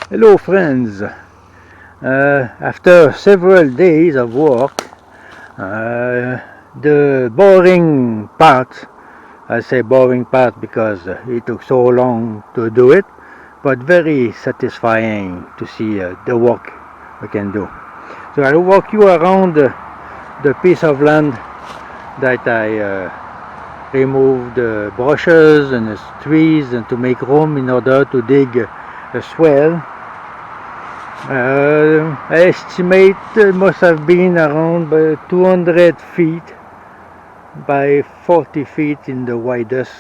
Hello friends, after several days of work, the boring part, I say boring part because it took so long to do it, but very satisfying to see the work we can do. So I'll walk you around the piece of land that I removed the bushes and the trees and to make room in order to dig a swale. I estimate it must have been around 200 feet by 40 feet in the widest,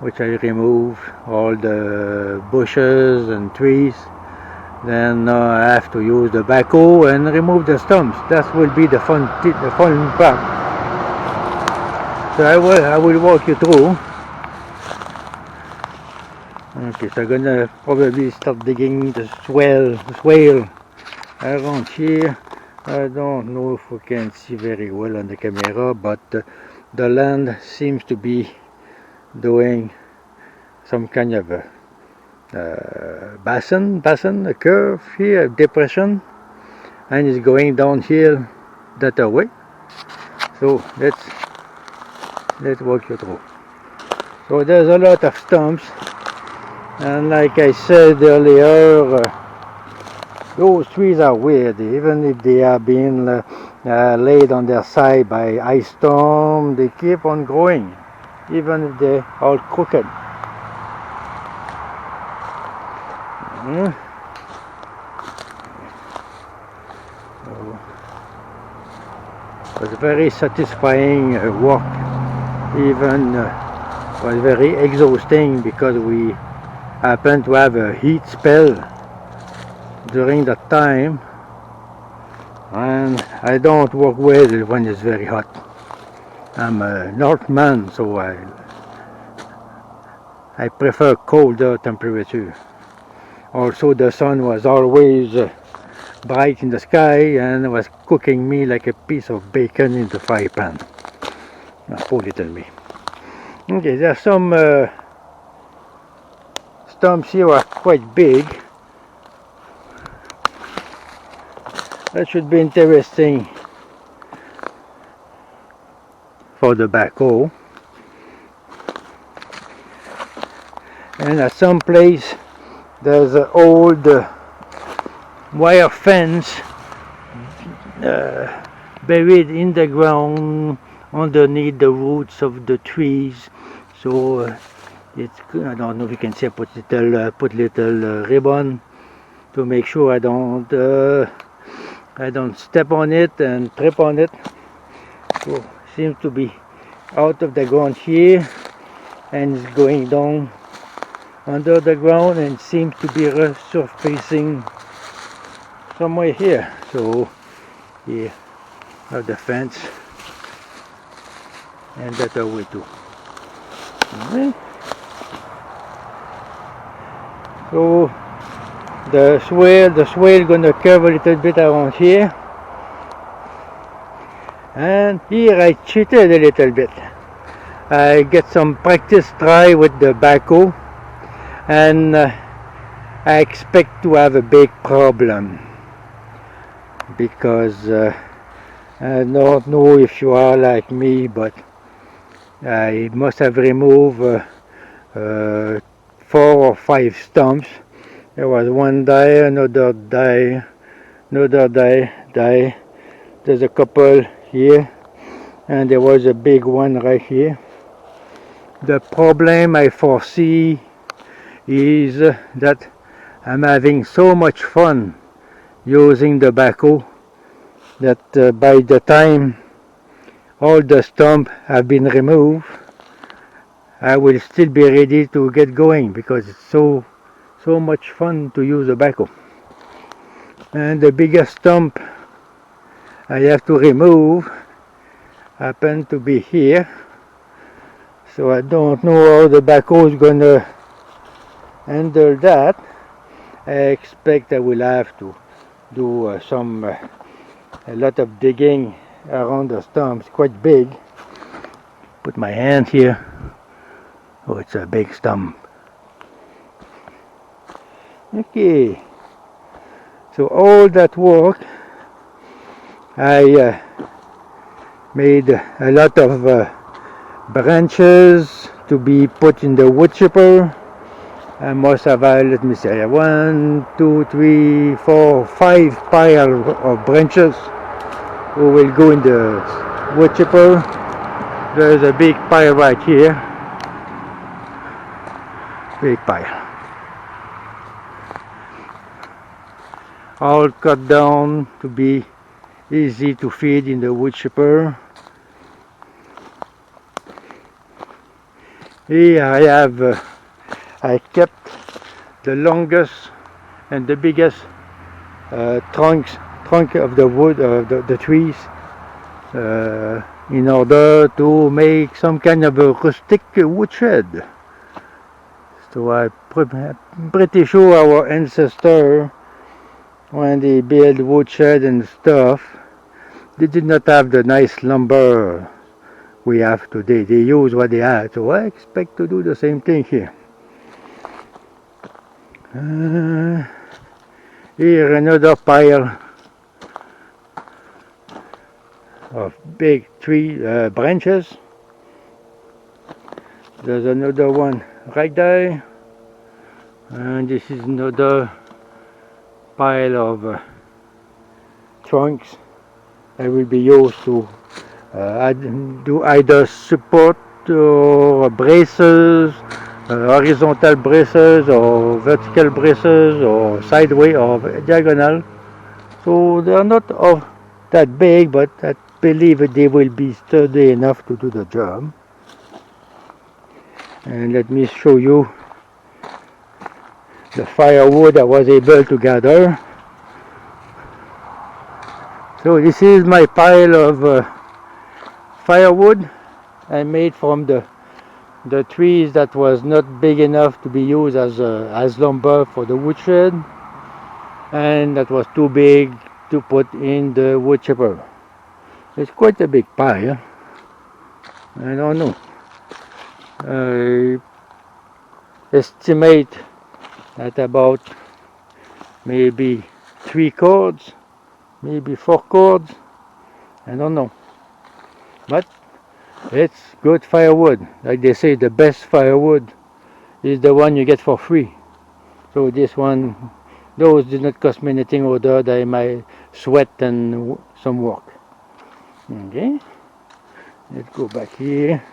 which I removed all the bushes and trees. Then I have to use the backhoe and remove the stumps. That will be the fun part. So I will walk you through. Okay, so I'm gonna probably start digging the swale around here. I don't know if we can see very well on the camera, but the land seems to be doing some kind of a basin, a curve here, a depression, and it's going downhill that way. So let's walk you through. So there's a lot of stumps. And like I said earlier, those trees are weird. Even if they are being laid on their side by ice storm, they keep on growing, even if they're all crooked. So, it was very satisfying work. Even was very exhausting because we happened to have a heat spell during that time, and I don't work well when it's very hot. I'm a Northman, so I prefer colder temperature. Also, the sun was always bright in the sky and was cooking me like a piece of bacon in the fry pan. Poor little me. Okay, there's some stumps here are quite big. That should be interesting for the backhoe. And at some place there's an old wire fence buried in the ground underneath the roots of the trees. So it's, I don't know if you can see, I put little ribbon to make sure I don't step on it and trip on it. So it seems to be out of the ground here and it's going down under the ground and seems to be resurfacing somewhere here. So here have the fence and that way too. Okay. So the swale gonna curve a little bit around here, and here I cheated a little bit. I get some practice try with the backhoe, and I expect to have a big problem because I don't know if you are like me, but I must have removed 4 or 5 stumps. There was one die, another die, another die. There's a couple here, and there was a big one right here. The problem I foresee is that I'm having so much fun using the backhoe that by the time all the stumps have been removed, I will still be ready to get going because it's so much fun to use a backhoe. And the biggest stump I have to remove happen to be here, so I don't know how the backhoe is gonna handle that. I expect I will have to do a lot of digging around the stumps, quite big. Put my hand here. Oh, it's a big stump. Okay, so all that work I made a lot of branches to be put in the wood chipper. I must have, let me say, 1, 2, 3, 4, 5 pile of branches who will go in the wood chipper. There's a big pile right here. Big pile. All cut down to be easy to feed in the wood chipper. Here I have I kept the longest and the biggest trunk of the wood of the trees in order to make some kind of a rustic woodshed. So I'm pretty sure our ancestors, when they built woodshed and stuff, they did not have the nice lumber we have today. They use what they had. So I expect to do the same thing here. Here another pile of big tree branches. There's another one right there, and this is another pile of trunks that will be used to do either support or braces, horizontal braces or vertical braces or sideways or diagonal. So they are not of that big, but I believe they will be sturdy enough to do the job. And let me show you the firewood I was able to gather. So this is my pile of firewood I made from the trees that was not big enough to be used as lumber for the woodshed, and that was too big to put in the wood chipper. It's quite a big pile. I don't know. I estimate at about maybe 3 cords, maybe 4 cords. I don't know. But it's good firewood. Like they say, the best firewood is the one you get for free. So this one, those did not cost me anything other than my sweat and some work. Okay, let's go back here.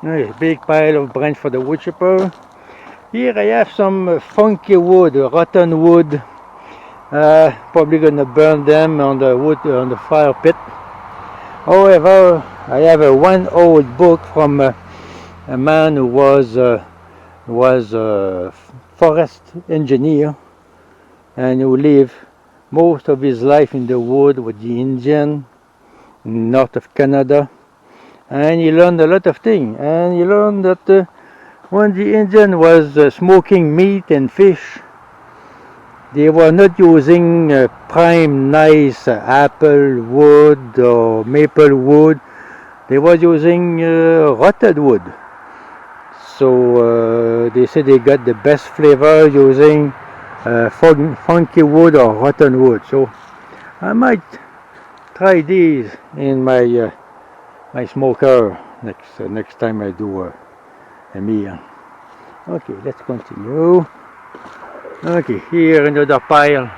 Nice big pile of branch for the wood chipper. Here I have some funky wood, rotten wood. Probably gonna burn them on the wood on the fire pit. However, I have one old book from a man who was a forest engineer and who lived most of his life in the wood with the Indian north of Canada, and he learned a lot of things. And he learned that when the Indian was smoking meat and fish, they were not using prime nice apple wood or maple wood. They were using rotted wood. So they said they got the best flavor using funky wood or rotten wood. So I might try these in my my smoker next time I do a meal. Okay, let's continue. Okay, here another pile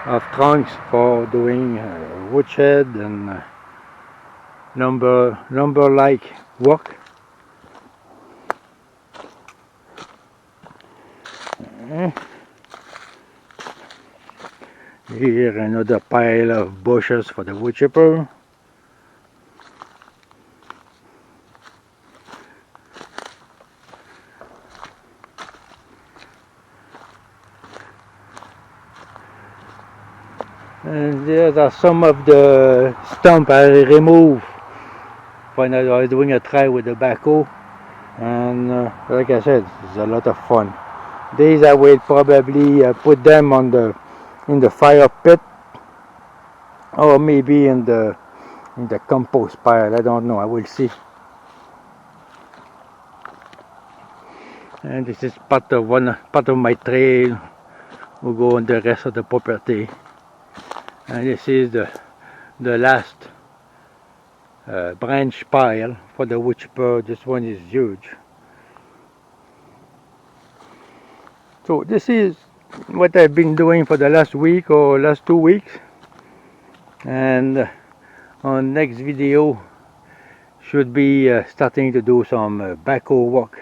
of trunks for doing woodshed and lumber-like work. Here another pile of bushes for the wood chipper. And there are some of the stump I removed when I was doing a try with the backhoe, and like I said, it's a lot of fun. These I will probably put them in the fire pit, or maybe in the compost pile. I don't know. I will see. And this is part of my trail. We'll go on the rest of the property. And this is the last branch pile for the wood chipper. This one is huge. So this is what I've been doing for the last week or last 2 weeks. And on next video should be starting to do some backhoe work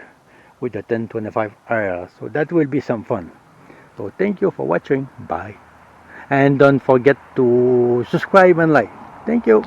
with the 1025R. So that will be some fun. So thank you for watching. Bye. And don't forget to subscribe and like. Thank you.